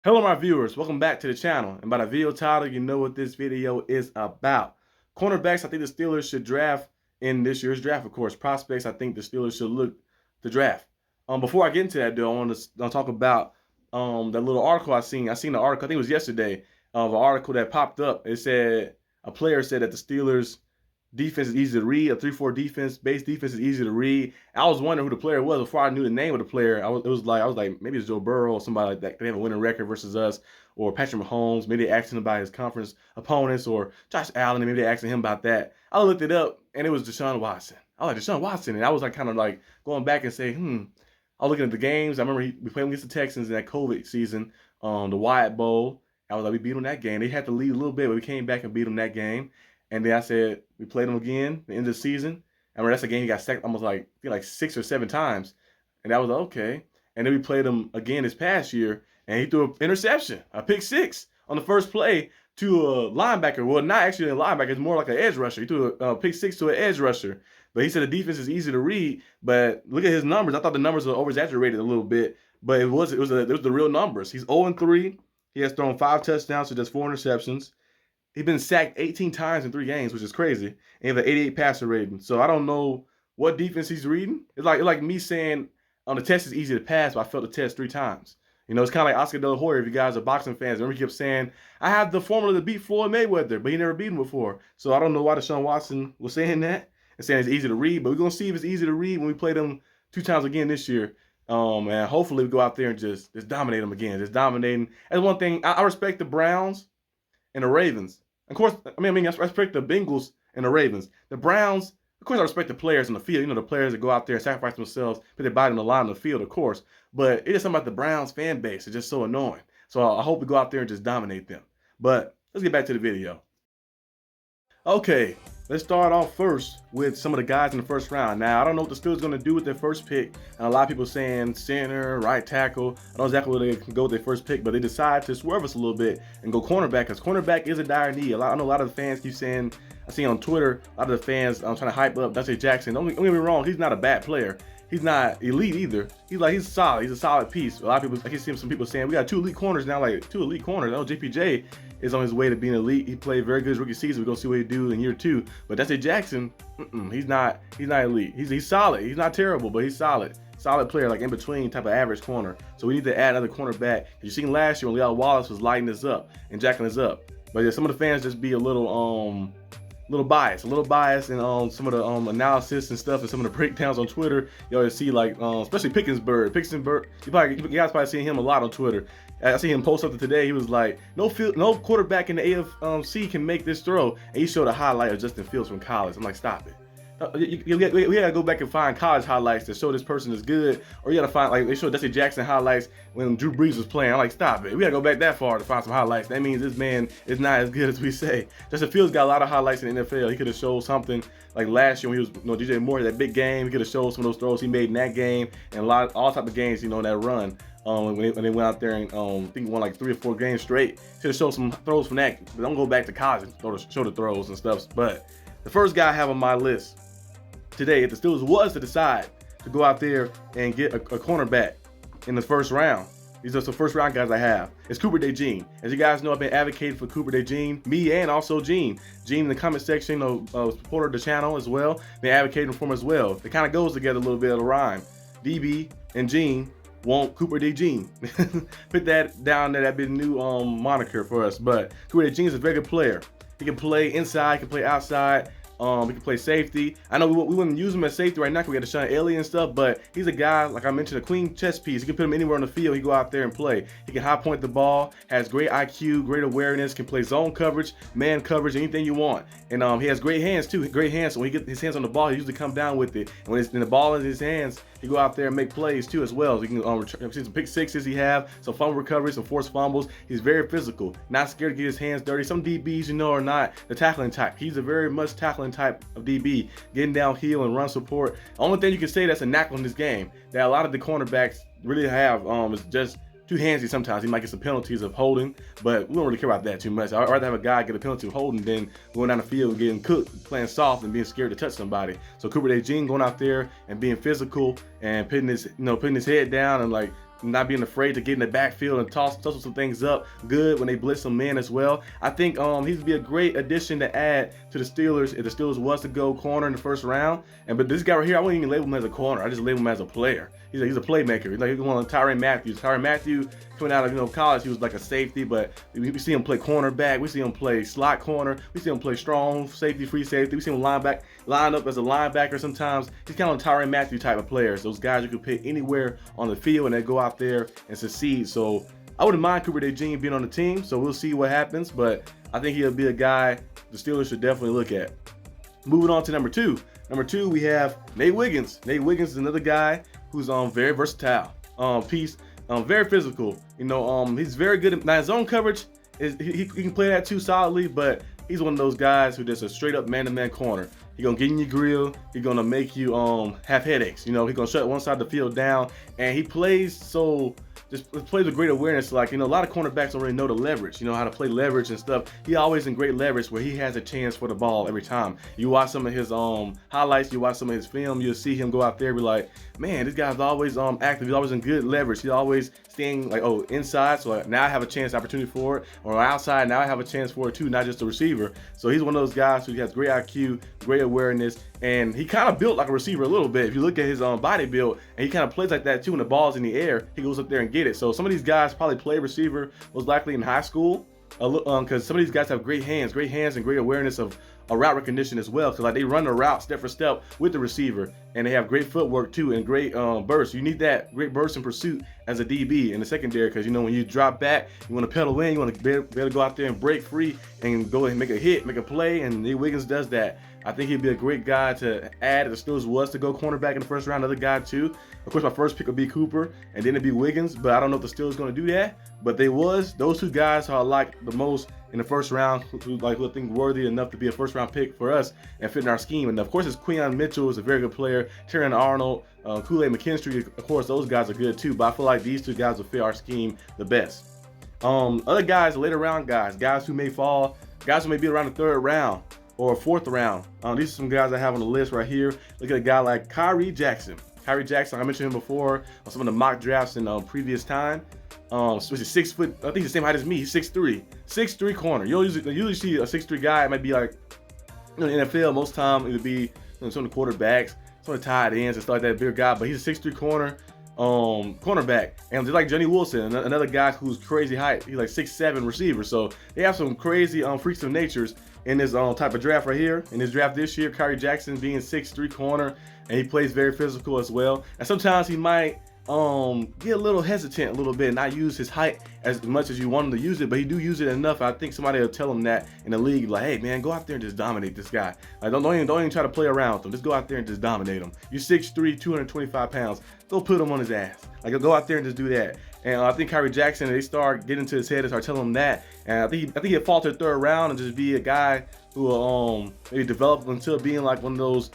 Hello my viewers, welcome back to the channel. And by the video title, you know what this video is about. Cornerbacks, I think the Steelers should draft in this year's draft, of course. Prospects, I think the Steelers should look to draft. Before I get into that though, I want to talk about that little article I seen. I seen the article, I think it was yesterday, of an article that popped up. It said, a player said that the Steelers defense is easy to read. A 3-4 defense, base defense is easy to read. I was wondering who the player was before I knew the name of the player. I was like maybe it's Joe Burrow or somebody like that. They have a winning record versus us, or Patrick Mahomes. Maybe they asked him about his conference opponents, or Josh Allen. And maybe they asked him about that. I looked it up and it was Deshaun Watson. I was like Deshaun Watson, and I was like kind of like going back and say, I was looking at the games. I remember we played against the Texans in that COVID season, the Wyatt Bowl. I was like, we beat them that game. They had to lead a little bit, but we came back and beat them that game. And then I said, we played them again the end of the season. I mean, that's a game he got sacked almost like, I think like 6 or 7 times. And that was okay. And then we played him again this past year, and he threw an interception, a pick 6 on the first play to a linebacker. Well, not actually a linebacker, it's more like an edge rusher. He threw a pick 6 to an edge rusher. But he said the defense is easy to read. But look at his numbers. I thought the numbers were over-exaggerated a little bit, but it was the real numbers. He's 0-3. He has thrown 5 touchdowns to just 4 interceptions. He's been sacked 18 times in 3 games, which is crazy. And he has an 88 passer rating. So I don't know what defense he's reading. It's like me saying on the test is easy to pass, but I failed the test 3 times. You know, it's kind of like Oscar De La Hoya, if you guys are boxing fans. Remember, he kept saying, I have the formula to beat Floyd Mayweather, but he never beat him before. So I don't know why Deshaun Watson was saying that and saying it's easy to read, but we're going to see if it's easy to read when we play them 2 times again this year. And hopefully we go out there and just dominate them again. Just dominating. That's one thing. I respect the Browns and the Ravens. Of course, I respect the Bengals and the Ravens. The Browns, of course, I respect the players on the field. You know, the players that go out there and sacrifice themselves, put their body on the line on the field, of course. But it is something about the Browns fan base. It's just so annoying. So I hope we go out there and just dominate them. But let's get back to the video. Okay, let's start off first with some of the guys in the first round. Now, I don't know what the Steelers going to do with their first pick. And a lot of people saying center, right tackle. I don't know exactly where they can go with their first pick, but they decided to swerve us a little bit and go cornerback, because cornerback is a dire need. I know a lot of the fans keep saying, I see on Twitter, a lot of the fans trying to hype up Dante Jackson. Don't get me wrong, he's not a bad player. He's not elite either. He's solid. He's a solid piece. A lot of people, I keep seeing some people saying we got 2 elite corners now, like 2 elite corners. I know JPJ is on his way to being elite. He played very good his rookie season. We're gonna see what he do in year 2. But Dante Jackson, he's not elite. He's solid. He's not terrible, but he's solid. Solid player, like in between type of average corner. So we need to add another cornerback. You seen last year when Leal Wallace was lighting this up and jacking this up. But yeah, some of the fans just be a little biased in some of the analysis and stuff, and some of the breakdowns on Twitter. You always see like especially Pickensburg. You guys probably seen him a lot on Twitter. I see him post something today. He was like, no quarterback in the AFC can make this throw, and he showed a highlight of Justin Fields from college. I'm like, stop it. We gotta go back and find college highlights to show this person is good, or you gotta find, like they showed Dusty Jackson highlights when Drew Brees was playing. I'm like, stop it. We gotta go back that far to find some highlights. That means this man is not as good as we say. Justin Fields got a lot of highlights in the NFL. He could have showed something like last year when he was, DJ Moore, that big game. He could have showed some of those throws he made in that game, and all type of games, in that run. When they went out there and I think won like 3 or 4 games straight. Should have showed some throws from that. But don't go back to college and show the throws and stuff. But the first guy I have on my list today, if the Steelers was to decide to go out there and get a cornerback in the first round, these are some first round guys I have. It's Cooper DeJean. As you guys know, I've been advocating for Cooper DeJean, me and also Gene. Gene in the comment section, supporter of the channel as well, been advocating for him as well. It kind of goes together a little bit of a rhyme. DB and Gene want Cooper DeJean. Put that down there, that'd be the new moniker for us. But Cooper DeJean is a very good player. He can play inside, he can play outside. He can play safety. I know we wouldn't use him as safety right now because we got Deshaun Elliott and stuff, but he's a guy, like I mentioned, a clean chess piece. You can put him anywhere on the field. He go out there and play. He can high point the ball, has great IQ, great awareness, can play zone coverage, man coverage, anything you want. And he has great hands too, great hands. So when he gets his hands on the ball, he usually come down with it. And when the ball is in his hands, he go out there and make plays too as well. So you can see some pick sixes he have, some fumble recovery, some forced fumbles. He's very physical, not scared to get his hands dirty. Some DBs, are not the tackling type. He's a very much tackling type of DB, getting downhill and run support. Only thing you can say that's a knack on this game that a lot of the cornerbacks really have is just too handsy sometimes. He might get some penalties of holding, but we don't really care about that too much. I'd rather have a guy get a penalty of holding than going down the field and getting cooked, playing soft and being scared to touch somebody. So Cooper DeJean going out there and being physical and putting his head down and like not being afraid to get in the backfield and tussle some things up good when they blitz some men as well. I think he'd be a great addition to add to the Steelers if the Steelers was to go corner in the first round. But this guy right here, I wouldn't even label him as a corner. I just label him as a player. He's a playmaker. He's one of Tyrann Mathieu. Tyrann Mathieu, coming out of college, he was like a safety, but we see him play cornerback. We see him play slot corner. We see him play strong safety, free safety. We see him line up as a linebacker sometimes. He's kind of a Tyrann Mathieu type of players. Those guys you could pick anywhere on the field and they go out there and succeed. So I wouldn't mind Cooper DeJean being on the team. So we'll see what happens, but I think he'll be a guy the Steelers should definitely look at. Moving on to number two. Number two, we have Nate Wiggins. Nate Wiggins is another guy who's very versatile. Very physical. He's very good at his zone coverage. He can play that too solidly, but he's one of those guys who just a straight up man-to-man corner. He's gonna get in your grill. He's gonna make you have headaches. He's gonna shut one side of the field down, and he plays plays with great awareness. Like, a lot of cornerbacks already know the leverage, how to play leverage and stuff. He always in great leverage where he has a chance for the ball every time. You watch some of his highlights, you watch some of his film, you'll see him go out there and be like, man, this guy's always active. He's always in good leverage. He's always staying like, inside, so now I have a opportunity for it, or outside, now I have a chance for it too, not just a receiver. So he's one of those guys who has great IQ, great awareness, and he kind of built like a receiver a little bit. If you look at his body build, and he kind of plays like that too when the ball's in the air, he goes up there and get it. So some of these guys probably play receiver most likely in high school, because some of these guys have great hands and great awareness of route recognition as well, because like they run the route step for step with the receiver, and they have great footwork too and great burst. You need that great burst and pursuit as a DB in the secondary, because when you drop back, you want to pedal in, you want to be able to go out there and break free and go and make a hit, make a play, and Nate Wiggins does that. I think he'd be a great guy to add if the Steelers was to go cornerback in the first round. Another guy too. Of course, my first pick would be Cooper, and then it'd be Wiggins, but I don't know if the Steelers going to do that. But those two guys are like the most in the first round, who I think worthy enough to be a first round pick for us and fit in our scheme. And of course, it's Quinyon Mitchell is a very good player. Terran Arnold, Kool-Aid McKinstry, of course, those guys are good too. But I feel like these two guys will fit our scheme the best. Other guys, later round guys who may fall, guys who may be around the third round or fourth round. These are some guys I have on the list right here. Look at a guy like Kyrie Jackson. Kyrie Jackson, I mentioned him before on some of the mock drafts in previous time. Which is 6 foot, I think he's the same height as me. He's 6'3", corner. You don't usually see a 6'3" guy. It might be like in the NFL, most time it would be some of the quarterbacks, some of the tight ends and stuff like that, bigger guy. But he's a 6'3" corner, cornerback. And just like Johnny Wilson, another guy who's crazy height. He's like 6'7" receiver. So they have some crazy freaks of natures in this type of draft right here. In this draft this year, Kyrie Jackson being 6'3" corner, and he plays very physical as well. And sometimes he might get a little hesitant a little bit, not use his height as much as you want him to use it, but he do use it enough. I think somebody will tell him that in the league, like, hey man, go out there and just dominate this guy. Like, don't even try to play around with him. Just go out there and just dominate him. You're 6'3", 225 pounds. Go put him on his ass. Like, go out there and just do that. And I think Kyrie Jackson, they start getting to his head and start telling him that. And I think he'll fall to the third round and just be a guy who will maybe develop until being like one of those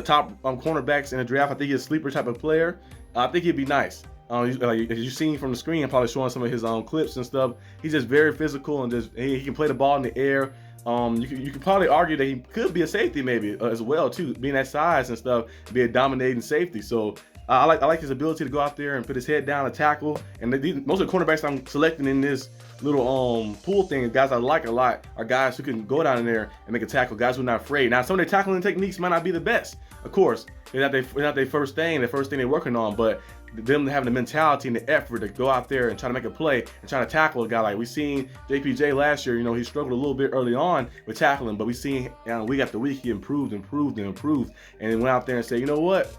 top cornerbacks in the draft. I think he's a sleeper type of player. I think he'd be nice. As you've seen from the screen, I'm probably showing some of his clips and stuff. He's just very physical and he can play the ball in the air. You could probably argue that he could be a safety maybe as well too, being that size and stuff, be a dominating safety. So I like his ability to go out there and put his head down and tackle. And most of the cornerbacks I'm selecting in this little pool thing, guys I like a lot, are guys who can go down in there and make a tackle, guys who are not afraid. Now, some of their tackling techniques might not be the best, of course. They're not their first thing, they're working on, but them having the mentality and the effort to go out there and try to make a play and try to tackle a guy. Like we seen JPJ last year, he struggled a little bit early on with tackling, but we seen week after week he improved, and then went out there and said, you know what?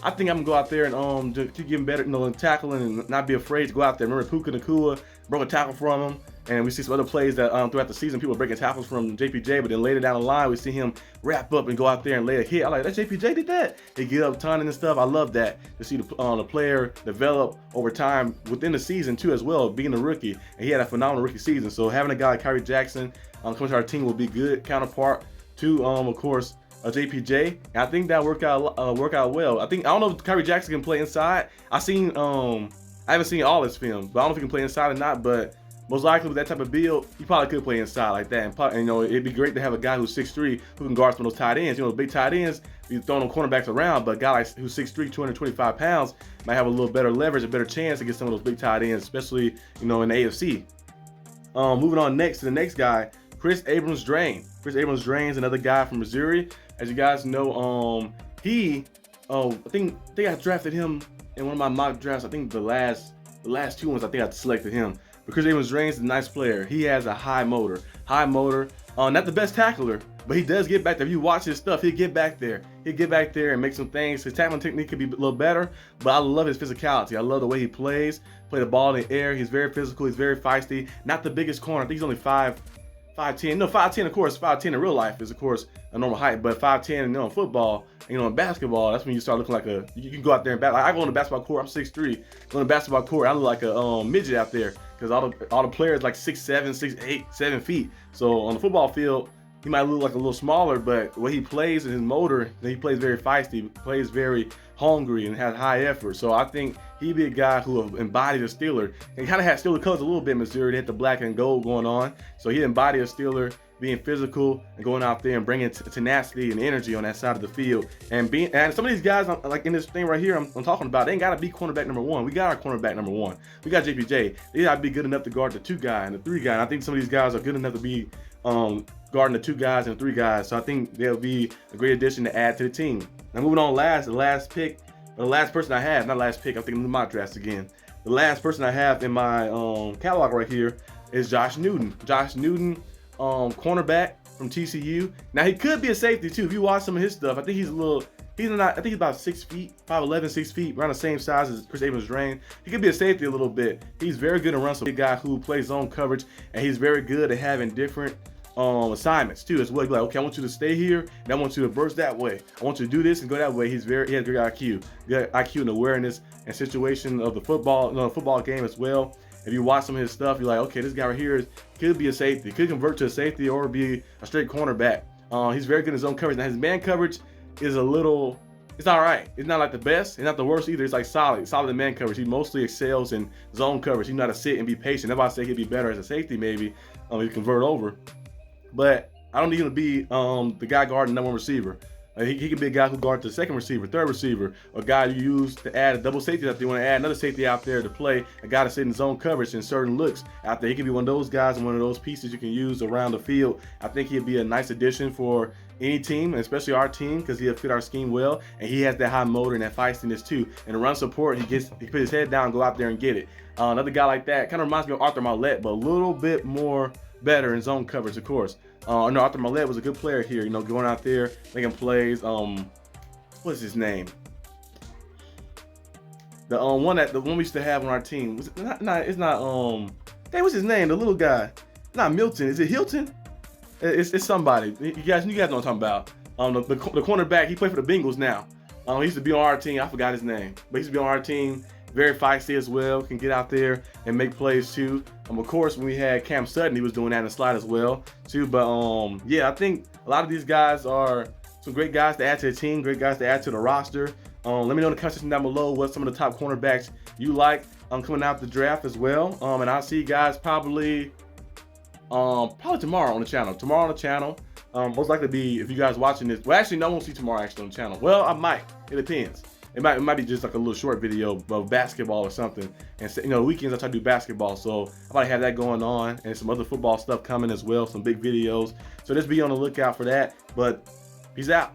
I think I'm gonna go out there and keep getting better, tackling and not be afraid to go out there. Remember Puka Nacua broke a tackle from him, and we see some other plays that throughout the season people breaking tackles from JPJ, but then later down the line we see him wrap up and go out there and lay a hit. I like that JPJ did that. He get up ton and stuff. I love that to see the player develop over time within the season too as well, being a rookie, and he had a phenomenal rookie season. So having a guy like Kyrie Jackson come to our team will be good counterpart to of course JPJ. And I think that work out well. I don't know if Kyrie Jackson can play inside. I haven't seen all his film, but I don't know if he can play inside or not. But most likely with that type of build, he probably could play inside like that. And you know, it'd be great to have a guy who's 6'3" who can guard some of those tight ends. You know, big tight ends, you throwing them cornerbacks around, but a guy like who's 6'3", 225 pounds might have a little better leverage, a better chance to get some of those big tight ends, especially, you know, in the AFC. Moving on next to the next guy, Chris Abrams-Draine. Chris Abrams-Draine is another guy from Missouri. As you guys know, I think I drafted him in one of my mock drafts. I think the last 2 ones, I think I selected him. But Chris Abrams-Draine is a nice player. He has a high motor. Not the best tackler, but he does get back there. If you watch his stuff, he'll get back there. He'll get back there and make some things. His tackling technique could be a little better, but I love his physicality. I love the way he plays. Play the ball in the air. He's very physical. He's very feisty. Not the biggest corner. I think he's only 5'10". No, 5'10", of course. 5'10" in real life is, of course, a normal height. But 5'10", you know, in football, you know, in basketball, that's when you start looking like you can go out there and bat. Like, I go on the basketball court. I'm 6'3". Go on the basketball court, I look like a midget out there because all the players like 6'7", 6'8", 7 feet. So on the football field, he might look like a little smaller, but the way he plays and his motor, he plays very feisty, plays very hungry, and has high effort. So I think he'd be a guy who embodied a Steeler. And kind of had Steeler colors a little bit in Missouri. They had the black and gold going on. So he embodied a Steeler, being physical and going out there and bringing tenacity and energy on that side of the field. And some of these guys, like in this thing right here I'm talking about, they ain't got to be cornerback number 1. We got our cornerback number 1. We got JPJ. They got to be good enough to guard the 2 guy and the 3 guy. And I think some of these guys are good enough to be guarding the 2 guys and 3 guys. So I think they'll be a great addition to add to the team. Now moving on, the last person I have, not last pick, I'm thinking of my drafts again. The last person I have in my catalog right here is Josh Newton. Josh Newton, cornerback from TCU. Now he could be a safety too. If you watch some of his stuff, I think he's about 6 feet, 5'11", 6 feet, around the same size as Chris Abrams-Draine. He could be a safety a little bit. He's very good at run, so big guy who plays zone coverage, and he's very good at having different assignments too as well. He's like, okay, I want you to stay here, and I want you to burst that way. I want you to do this and go that way. He has great IQ, good IQ and awareness and situation of the football game as well. If you watch some of his stuff, you're like, okay, this guy right here could be a safety, could convert to a safety or be a straight cornerback. He's very good in his zone coverage. Now his man coverage is it's all right. It's not like the best, it's not the worst either. It's like solid in man coverage. He mostly excels in zone coverage. He knows how to sit and be patient. That's why I say he'd be better as a safety maybe. He convert over. But I don't need him to be the guy guarding number 1 receiver. He could be a guy who guards the 2nd receiver, 3rd receiver, a guy you use to add a double safety if they want to add another safety out there to play, a guy to sit in zone coverage in certain looks out there. He could be one of those guys and one of those pieces you can use around the field. I think he'd be a nice addition for any team, especially our team, because he'll fit our scheme well, and he has that high motor and that feistiness too. And the run support, he put his head down and go out there and get it. Another guy like that kind of reminds me of Arthur Marlette, but a little bit more better in zone coverage, of course. No, Arthur Marlette was a good player here, you know, going out there, making plays. What's his name? The one we used to have on our team. Was it it's not hey, what's his name? The little guy. Not Milton. Is it Hilton? It's somebody. You guys know what I'm talking about. The cornerback, he played for the Bengals now. He used to be on our team. I forgot his name. But he used to be on our team. Very feisty as well, can get out there and make plays too. Of course, when we had Cam Sutton, he was doing that in the slide as well too. But yeah, I think a lot of these guys are some great guys to add to the team, great guys to add to the roster. Let me know in the comment section down below what some of the top cornerbacks you like coming out the draft as well. And I'll see you guys probably tomorrow on the channel. Most likely be, if you guys watching this, well, actually, no, I won't see tomorrow actually on the channel. Well, I might. It depends. It might be just like a little short video of basketball or something. And you know, weekends I try to do basketball, so I might have that going on and some other football stuff coming as well, some big videos. So just be on the lookout for that. But peace out.